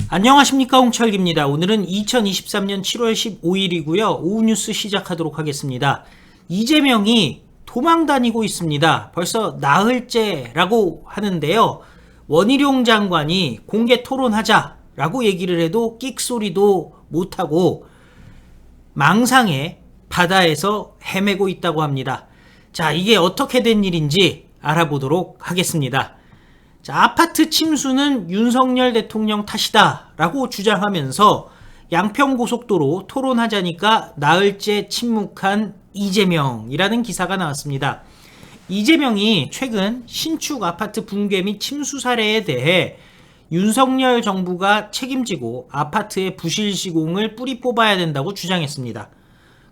안녕하십니까, 홍철기입니다. 오늘은 2023년 7월 15일이고요. 오후 뉴스 시작하도록 하겠습니다. 이재명이 도망 다니고 있습니다. 벌써 나흘째라고 하는데요. 원희룡 장관이 공개 토론하자라고 얘기를 해도 끽소리도 못하고 망상의 바다에서 헤매고 있다고 합니다. 자, 이게 어떻게 된 일인지 알아보도록 하겠습니다. 자, 아파트 침수는 윤석열 대통령 탓이다 라고 주장하면서 양평고속도로 토론하자니까 나흘째 침묵한 이재명이라는 기사가 나왔습니다. 이재명이 최근 신축 아파트 붕괴 및 침수 사례에 대해 윤석열 정부가 책임지고 아파트의 부실 시공을 뿌리 뽑아야 된다고 주장했습니다.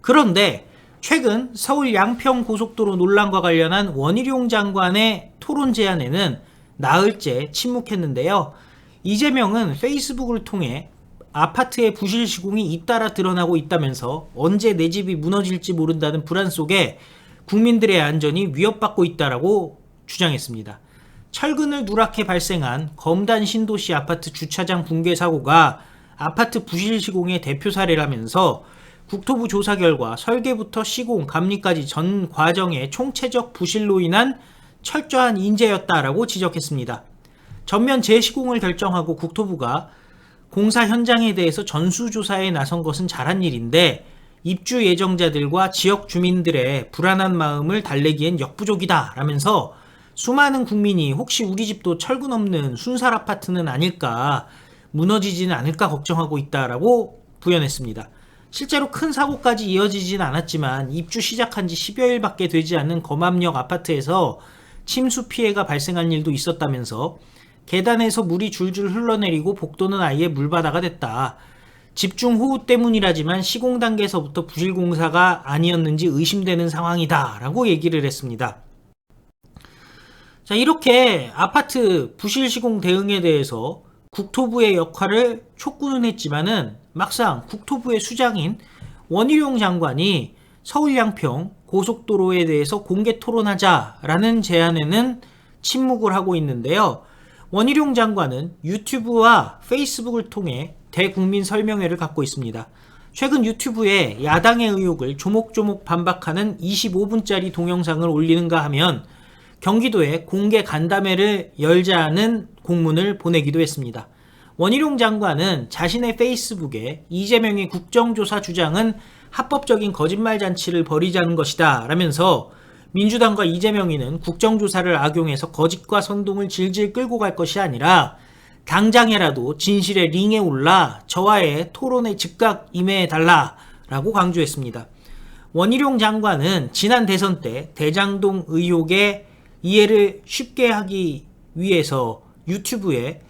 그런데 최근 서울 양평고속도로 논란과 관련한 원희룡 장관의 토론 제안에는 나흘째 침묵했는데요. 이재명은 페이스북을 통해 아파트의 부실 시공이 잇따라 드러나고 있다면서 언제 내 집이 무너질지 모른다는 불안 속에 국민들의 안전이 위협받고 있다라고 주장했습니다. 철근을 누락해 발생한 검단 신도시 아파트 주차장 붕괴 사고가 아파트 부실 시공의 대표 사례라면서 국토부 조사 결과 설계부터 시공, 감리까지 전 과정의 총체적 부실로 인한 철저한 인재였다라고 지적했습니다. 전면 재시공을 결정하고 국토부가 공사 현장에 대해서 전수조사에 나선 것은 잘한 일인데 입주 예정자들과 지역 주민들의 불안한 마음을 달래기엔 역부족이다 라면서 수많은 국민이 혹시 우리 집도 철근 없는 순살 아파트는 아닐까, 무너지지는 않을까 걱정하고 있다라고 부연했습니다. 실제로 큰 사고까지 이어지진 않았지만 입주 시작한 지 10여일밖에 되지 않는 검암역 아파트에서 침수 피해가 발생한 일도 있었다면서 계단에서 물이 줄줄 흘러내리고 복도는 아예 물바다가 됐다. 집중호우 때문이라지만 시공 단계에서부터 부실 공사가 아니었는지 의심되는 상황이다 라고 얘기를 했습니다. 자, 이렇게 아파트 부실 시공 대응에 대해서 국토부의 역할을 촉구는 했지만은 막상 국토부의 수장인 원희룡 장관이 서울 양평 고속도로에 대해서 공개 토론하자라는 제안에는 침묵을 하고 있는데요. 원희룡 장관은 유튜브와 페이스북을 통해 대국민 설명회를 갖고 있습니다. 최근 유튜브에 야당의 의혹을 조목조목 반박하는 25분짜리 동영상을 올리는가 하면 경기도에 공개 간담회를 열자는 공문을 보내기도 했습니다. 원희룡 장관은 자신의 페이스북에 이재명의 국정조사 주장은 합법적인 거짓말 잔치를 벌이자는 것이다 라면서 민주당과 이재명이는 국정조사를 악용해서 거짓과 선동을 질질 끌고 갈 것이 아니라 당장에라도 진실의 링에 올라 저와의 토론에 즉각 임해달라 라고 강조했습니다. 원희룡 장관은 지난 대선 때 대장동 의혹의 이해를 쉽게 하기 위해서 유튜브에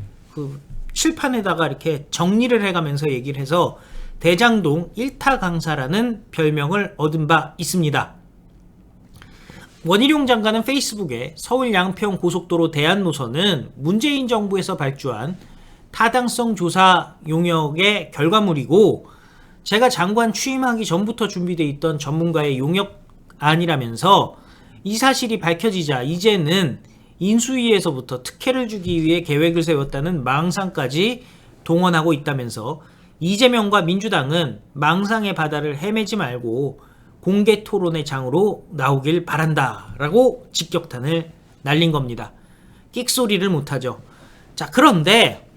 칠판에다가 이렇게 정리를 해가면서 얘기를 해서 대장동 1타 강사라는 별명을 얻은 바 있습니다. 원희룡 장관은 페이스북에 서울 양평 고속도로 대안노선은 문재인 정부에서 발주한 타당성 조사 용역의 결과물이고 제가 장관 취임하기 전부터 준비되어 있던 전문가의 용역안이라면서 이 사실이 밝혀지자 이제는 인수위에서부터 특혜를 주기 위해 계획을 세웠다는 망상까지 동원하고 있다면서 이재명과 민주당은 망상의 바다를 헤매지 말고 공개 토론의 장으로 나오길 바란다 라고 직격탄을 날린 겁니다. 끽소리를 못하죠. 자, 그런데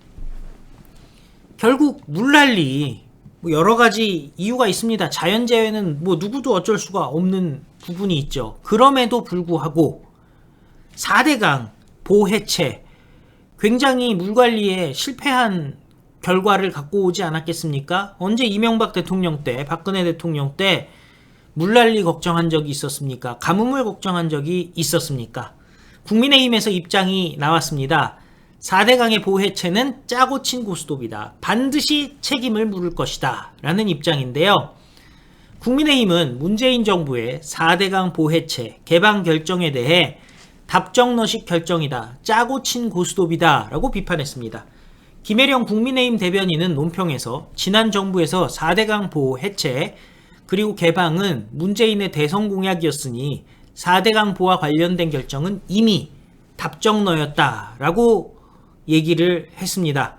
결국 물난리 여러가지 이유가 있습니다. 자연재해는 누구도 어쩔 수가 없는 부분이 있죠. 그럼에도 불구하고 4대강 보해체 굉장히 물관리에 실패한 결과를 갖고 오지 않았겠습니까? 언제 이명박 대통령 때, 박근혜 대통령 때 물난리 걱정한 적이 있었습니까? 가뭄을 걱정한 적이 있었습니까? 국민의힘에서 입장이 나왔습니다. 4대강의 보해체는 짜고 친 고스톱이다. 반드시 책임을 물을 것이다. 라는 입장인데요. 국민의힘은 문재인 정부의 4대강 보해체, 개방 결정에 대해 답정너식 결정이다. 짜고 친 고스톱이다. 라고 비판했습니다. 김혜령 국민의힘 대변인은 논평에서 지난 정부에서 4대강 보호 해체 그리고 개방은 문재인의 대선 공약이었으니 4대강 보호와 관련된 결정은 이미 답정너였다라고 얘기를 했습니다.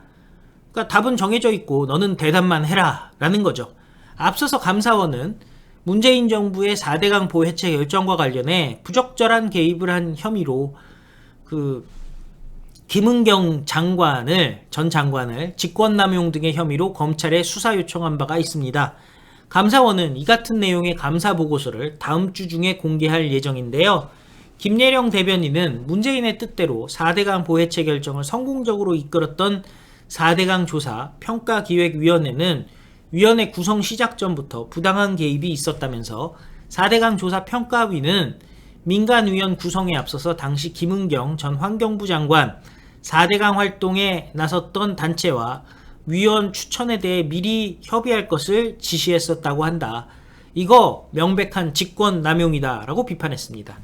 그러니까 답은 정해져 있고 너는 대답만 해라 라는 거죠. 앞서서 감사원은 문재인 정부의 4대강 보호 해체 결정과 관련해 부적절한 개입을 한 혐의로 김은경 전 장관을 직권남용 등의 혐의로 검찰에 수사 요청한 바가 있습니다. 감사원은 이 같은 내용의 감사 보고서를 다음 주 중에 공개할 예정인데요. 김예령 대변인은 문재인의 뜻대로 4대강 보호 해체 결정을 성공적으로 이끌었던 4대강 조사 평가기획위원회는 위원회 구성 시작 전부터 부당한 개입이 있었다면서 4대강 조사 평가위는 민간위원 구성에 앞서서 당시 김은경 전 환경부 장관, 4대강 활동에 나섰던 단체와 위원 추천에 대해 미리 협의할 것을 지시했었다고 한다. 이거 명백한 직권 남용이다 라고 비판했습니다.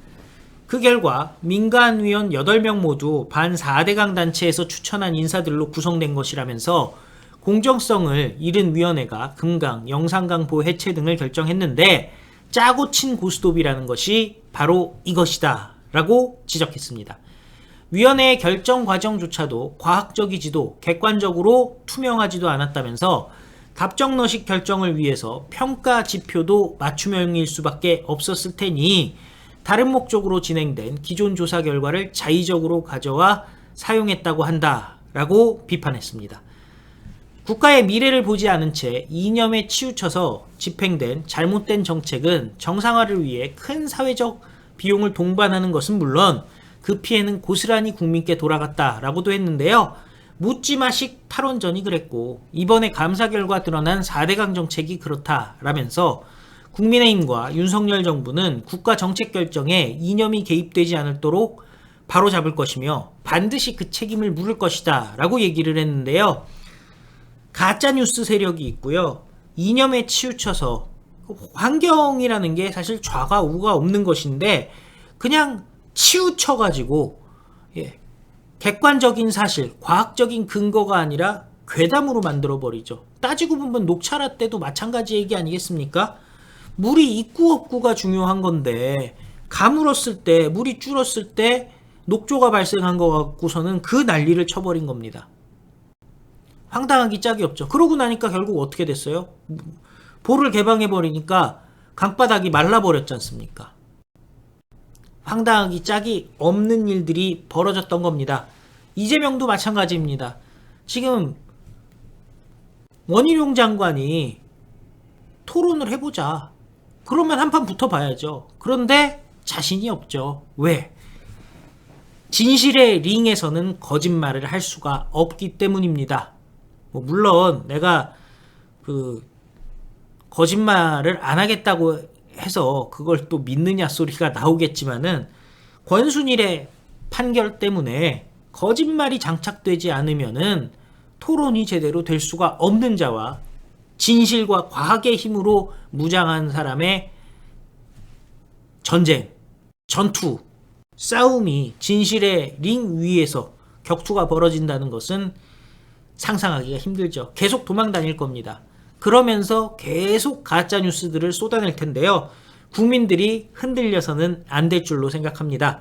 그 결과 민간위원 8명 모두 반 4대강 단체에서 추천한 인사들로 구성된 것이라면서 공정성을 잃은 위원회가 금강, 영산강 보호 해체 등을 결정했는데 짜고 친 고스톱이라는 것이 바로 이것이다 라고 지적했습니다. 위원회의 결정 과정조차도 과학적이지도 객관적으로 투명하지도 않았다면서 답정너식 결정을 위해서 평가 지표도 맞춤형일 수밖에 없었을 테니 다른 목적으로 진행된 기존 조사 결과를 자의적으로 가져와 사용했다고 한다라고 비판했습니다. 국가의 미래를 보지 않은 채 이념에 치우쳐서 집행된 잘못된 정책은 정상화를 위해 큰 사회적 비용을 동반하는 것은 물론 그 피해는 고스란히 국민께 돌아갔다라고도 했는데요. 묻지마식 탈원전이 그랬고 이번에 감사 결과 드러난 4대강 정책이 그렇다라면서 국민의힘과 윤석열 정부는 국가 정책 결정에 이념이 개입되지 않도록 바로잡을 것이며 반드시 그 책임을 물을 것이다 라고 얘기를 했는데요. 가짜뉴스 세력이 있고요. 이념에 치우쳐서 환경이라는 게 사실 좌가 우가 없는 것인데 그냥 치우쳐가지고 객관적인 사실, 과학적인 근거가 아니라 괴담으로 만들어버리죠. 따지고 보면 녹차라 때도 마찬가지 얘기 아니겠습니까? 물이 있고 없고가 중요한 건데 가물었을 때, 물이 줄었을 때 녹조가 발생한 거 갖고서는 그 난리를 쳐버린 겁니다. 황당하기 짝이 없죠. 그러고 나니까 결국 어떻게 됐어요? 보를 개방해버리니까 강바닥이 말라버렸지 않습니까? 황당하기 짝이 없는 일들이 벌어졌던 겁니다. 이재명도 마찬가지입니다. 지금 원희룡 장관이 토론을 해보자. 그러면 한판 붙어봐야죠. 그런데 자신이 없죠. 왜? 진실의 링에서는 거짓말을 할 수가 없기 때문입니다. 물론 내가 거짓말을 안 하겠다고 해서 그걸 또 믿느냐 소리가 나오겠지만은 권순일의 판결 때문에 거짓말이 장착되지 않으면은 토론이 제대로 될 수가 없는 자와 진실과 과학의 힘으로 무장한 사람의 전쟁, 전투, 싸움이 진실의 링 위에서 격투가 벌어진다는 것은 상상하기가 힘들죠. 계속 도망 다닐 겁니다. 그러면서 계속 가짜뉴스들을 쏟아낼 텐데요. 국민들이 흔들려서는 안 될 줄로 생각합니다.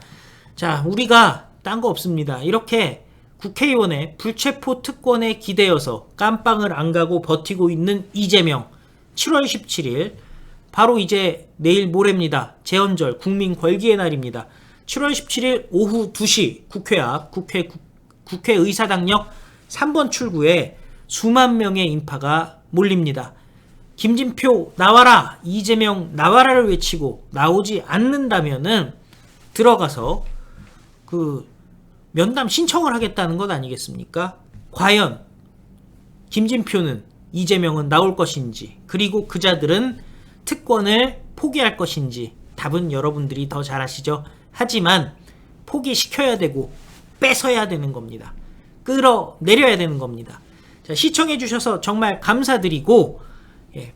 자, 우리가 딴 거 없습니다. 이렇게 국회의원의 불체포 특권에 기대어서 깜빵을 안 가고 버티고 있는 이재명 7월 17일 바로 이제 내일 모레입니다. 재헌절 국민 걸기의 날입니다. 7월 17일 오후 2시 국회 앞 국회의사당역 3번 출구에 수만 명의 인파가 몰립니다. 김진표 나와라, 이재명 나와라를 외치고 나오지 않는다면은 들어가서 면담 신청을 하겠다는 것 아니겠습니까? 과연 김진표는, 이재명은 나올 것인지, 그리고 그자들은 특권을 포기할 것인지 답은 여러분들이 더 잘 아시죠? 하지만 포기시켜야 되고 뺏어야 되는 겁니다. 끌어내려야 되는 겁니다. 자, 시청해주셔서 정말 감사드리고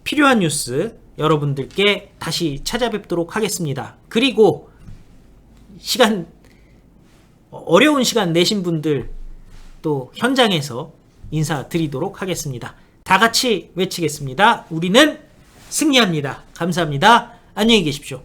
필요한 뉴스 여러분들께 다시 찾아뵙도록 하겠습니다. 그리고 어려운 시간 내신 분들 또 현장에서 인사드리도록 하겠습니다. 다 같이 외치겠습니다. 우리는 승리합니다. 감사합니다. 안녕히 계십시오.